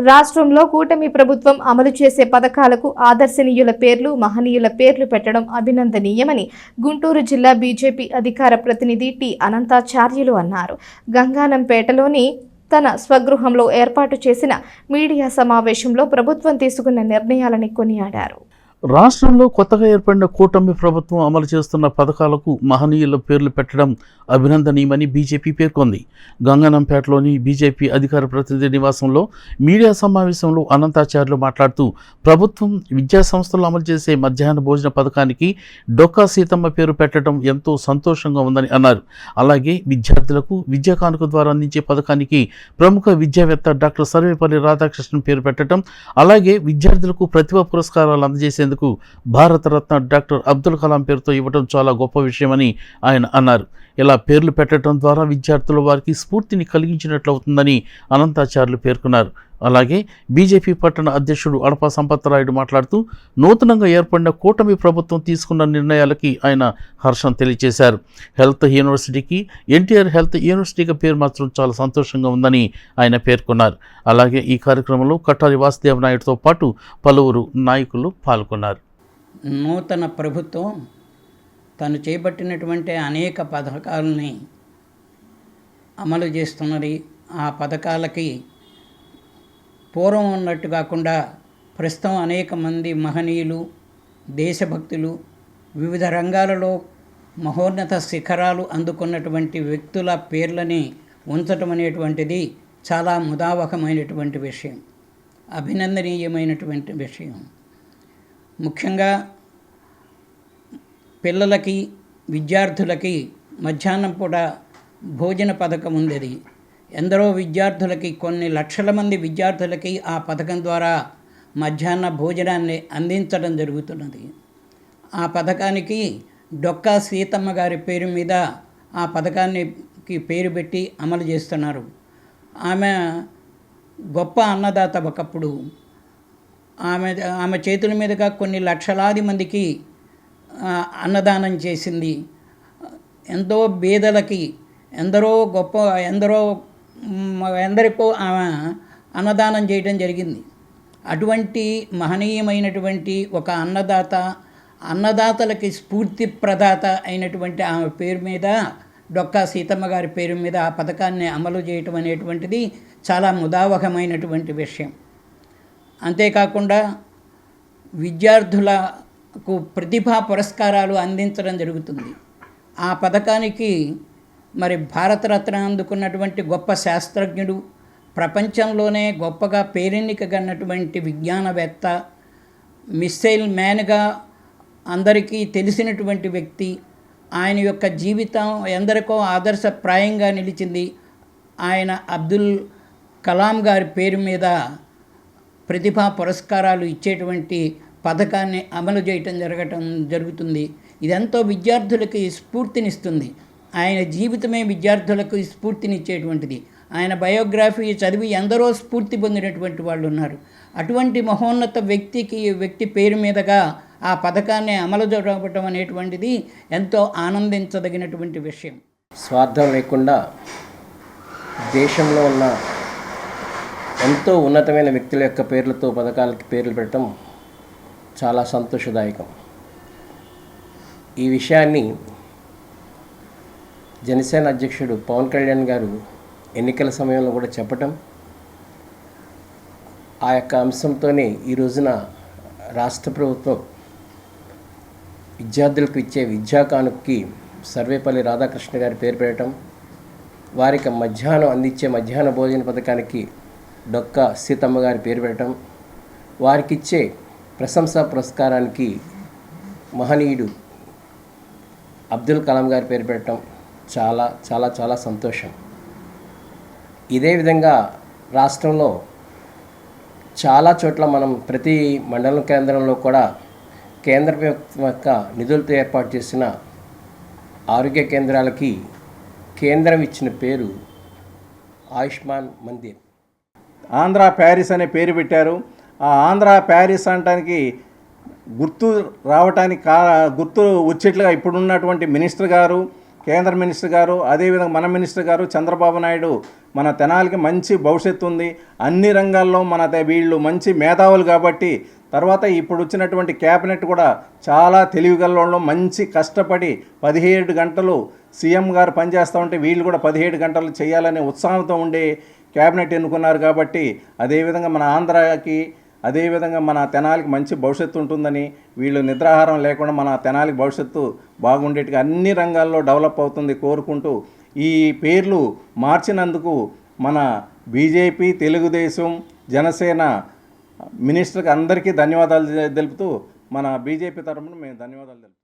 రాష్ట్రంలో కూటమి ప్రభుత్వం అమలు చేసే పథకాలకు ఆదర్శనీయుల పేర్లు, మహనీయుల పేర్లు పెట్టడం అభినందనీయమని గుంటూరు జిల్లా బీజేపీ అధికార ప్రతినిధి టి అనంతాచార్యులు అన్నారు. గంగానంపేటలోని తన స్వగృహంలో ఏర్పాటు చేసిన మీడియా సమావేశంలో ప్రభుత్వం తీసుకున్న నిర్ణయాలని కొనియాడారు. రాష్ట్రంలో కొత్తగా ఏర్పడిన కూటమి ప్రభుత్వం అమలు చేస్తున్న పథకాలకు మహనీయుల పేర్లు పెట్టడం అభినందనీయమని బీజేపీ పేర్కొంది. గంగనంపేటలోని బీజేపీ అధికార ప్రతినిధి నివాసంలో మీడియా సమావేశంలో అనంతాచార్యులు మాట్లాడుతూ ప్రభుత్వం విద్యా సంస్థలు అమలు చేసే మధ్యాహ్న భోజన పథకానికి డొక్కా సీతమ్మ పేరు పెట్టడం ఎంతో సంతోషంగా ఉందని అన్నారు. అలాగే విద్యార్థులకు విద్యా కానుక ద్వారా అందించే పథకానికి ప్రముఖ విద్యావేత్త డాక్టర్ సర్వేపల్లి రాధాకృష్ణన్ పేరు పెట్టడం, అలాగే విద్యార్థులకు ప్రతిభా పురస్కారాలు అందజేసే భారతరత్న డాక్టర్ అబ్దుల్ కలాం పేరుతో ఇవ్వడం చాలా గొప్ప విషయమని ఆయన అన్నారు. ఇలా పేర్లు పెట్టడం ద్వారా విద్యార్థుల వారికి స్ఫూర్తిని కలిగించినట్లవుతుందని అనంతాచార్యులు పేర్కొన్నారు. అలాగే బీజేపీ పట్టణ అధ్యక్షుడు అడప సంపత్రాయుడు మాట్లాడుతూ నూతనంగా ఏర్పడిన కూటమి ప్రభుత్వం తీసుకున్న నిర్ణయాలకి ఆయన హర్షం తెలియజేశారు. హెల్త్ యూనివర్సిటీకి ఎన్టీఆర్ హెల్త్ యూనివర్సిటీగా పేరు మార్చడం చాలా సంతోషంగా ఉందని ఆయన పేర్కొన్నారు. అలాగే ఈ కార్యక్రమంలో కట్టారి వాసుదేవ నాయుడుతో పాటు పలువురు నాయకులు పాల్గొన్నారు. నూతన ప్రభుత్వం తను చేపట్టినటువంటి అనేక పథకాలని అమలు చేస్తున్నది. ఆ పథకాలకి పూర్వం ఉన్నట్టు కాకుండా ప్రస్తుతం అనేక మంది మహనీయులు, దేశభక్తులు, వివిధ రంగాలలో మహోన్నత శిఖరాలు అందుకున్నటువంటి వ్యక్తుల పేర్లని ఉంచటం అనేటువంటిది చాలా ముదావహమైనటువంటి విషయం, అభినందనీయమైనటువంటి విషయం. ముఖ్యంగా పిల్లలకి, విద్యార్థులకి మధ్యాహ్నం పూట భోజన పథకం ఉంది. ఎందరో విద్యార్థులకి, కొన్ని లక్షల మంది విద్యార్థులకి ఆ పథకం ద్వారా మధ్యాహ్న భోజనాన్ని అందించడం జరుగుతున్నది. ఆ పథకానికి డొక్కా సీతమ్మ గారి పేరు మీద ఆ పథకానికి పేరు పెట్టి అమలు చేస్తున్నారు. ఆమె గొప్ప అన్నదాత. ఒకప్పుడు ఆమె చేతుల మీదుగా కొన్ని లక్షలాది మందికి అన్నదానం చేసింది. ఎంతో పేదలకి, ఎందరికో ఆమె అన్నదానం చేయడం జరిగింది. అటువంటి మహనీయమైనటువంటి ఒక అన్నదాతలకి స్ఫూర్తి ప్రదాత అయినటువంటి ఆమె పేరు మీద, డొక్కా సీతమ్మ గారి పేరు మీద ఆ పథకాన్ని అమలు చేయటం అనేటువంటిది చాలా ముదావహమైనటువంటి విషయం. అంతేకాకుండా విద్యార్థులకు ప్రతిభా పురస్కారాలు అందించడం జరుగుతుంది. ఆ పథకానికి మరి భారతరత్న అందుకున్నటువంటి గొప్ప శాస్త్రజ్ఞుడు, ప్రపంచంలోనే గొప్పగా పేరెన్నికగన్నటువంటి విజ్ఞానవేత్త, మిస్సైల్ మ్యాన్గా అందరికీ తెలిసినటువంటి వ్యక్తి, ఆయన యొక్క జీవితం ఎందరికో ఆదర్శప్రాయంగా నిలిచింది. ఆయన అబ్దుల్ కలాం గారి పేరు మీద ప్రతిభా పురస్కారాలు ఇచ్చేటువంటి పథకాన్ని అమలు చేయటం జరుగుతుంది. ఇదంతా విద్యార్థులకి స్ఫూర్తినిస్తుంది. ఆయన జీవితమే విద్యార్థులకు స్ఫూర్తినిచ్చేటువంటిది. ఆయన బయోగ్రఫీ చదివి ఎందరో స్ఫూర్తి పొందినటువంటి వాళ్ళు ఉన్నారు. అటువంటి మహోన్నత వ్యక్తి పేరు మీదుగా ఆ పథకాన్ని అమలు జరపడం అనేటువంటిది ఎంతో ఆనందించదగినటువంటి విషయం. స్వార్థం లేకుండా దేశంలో ఉన్న ఎంతో ఉన్నతమైన వ్యక్తుల యొక్క పేర్లతో పథకాలకి పేర్లు పెట్టడం చాలా సంతోషదాయకం. ఈ విషయాన్ని జనసేన అధ్యక్షుడు పవన్ కళ్యాణ్ గారు ఎన్నికల సమయంలో కూడా చెప్పటం, ఆ యొక్క అంశంతోనే ఈ రోజున రాష్ట్ర ప్రభుత్వం విద్యార్థులకు ఇచ్చే విద్యా కానుకకి సర్వేపల్లి రాధాకృష్ణ గారి పేరు పెట్టడం, వారికి మధ్యాహ్నం అందించే మధ్యాహ్న భోజన పథకానికి డొక్కా సీతమ్మ గారి పేరు పెట్టడం, వారికి ఇచ్చే ప్రశంసా పురస్కారానికి మహనీయుడు అబ్దుల్ కలాం గారి పేరు పెట్టడం చాలా చాలా చాలా సంతోషం. ఇదే విధంగా రాష్ట్రంలో చాలా చోట్ల మనం ప్రతి మండలం కేంద్రంలో కూడా కేంద్ర ప్రభుత్వం యొక్క నిధులతో ఏర్పాటు చేసిన ఆరోగ్య కేంద్రాలకి కేంద్రం ఇచ్చిన పేరు ఆయుష్మాన్ మందిర్. ఆంధ్ర ప్యారిస్ అనే పేరు పెట్టారు. ఆ ఆంధ్ర ప్యారిస్ అనడానికి గుర్తు రావటానికి గుర్తు వచ్చేట్లుగా ఇప్పుడున్నటువంటి మినిస్టర్ గారు, కేంద్ర మినిస్టర్ గారు, అదేవిధంగా మన మినిస్టర్ గారు చంద్రబాబు నాయుడు మన తెనాలికి మంచి భవిష్యత్తు ఉంది, అన్ని రంగాల్లో వీళ్ళు మంచి మేధావులు కాబట్టి, తర్వాత ఇప్పుడు వచ్చినటువంటి క్యాబినెట్ కూడా చాలా తెలివిగలలో మంచి కష్టపడి 17 గంటలు సీఎం గారు పనిచేస్తూ ఉంటే వీళ్ళు కూడా 17 గంటలు చేయాలనే ఉత్సాహంతో ఉండే క్యాబినెట్ ఎన్నుకున్నారు కాబట్టి, అదేవిధంగా మన ఆంధ్రాకి అదేవిధంగా మన తెనాలికి మంచి భవిష్యత్తు ఉంటుందని, వీళ్ళు నిద్రాహారం లేకుండా మన తెనాలికి భవిష్యత్తు బాగుండేట్టుగా అన్ని రంగాల్లో డెవలప్ అవుతుంది కోరుకుంటూ ఈ పేర్లు మార్చినందుకు మన బీజేపీ, తెలుగుదేశం, జనసేన మినిస్టర్కి అందరికీ ధన్యవాదాలు తెలుపుతూ మన బీజేపీ తరఫున మేము ధన్యవాదాలు తెలుపుతాం.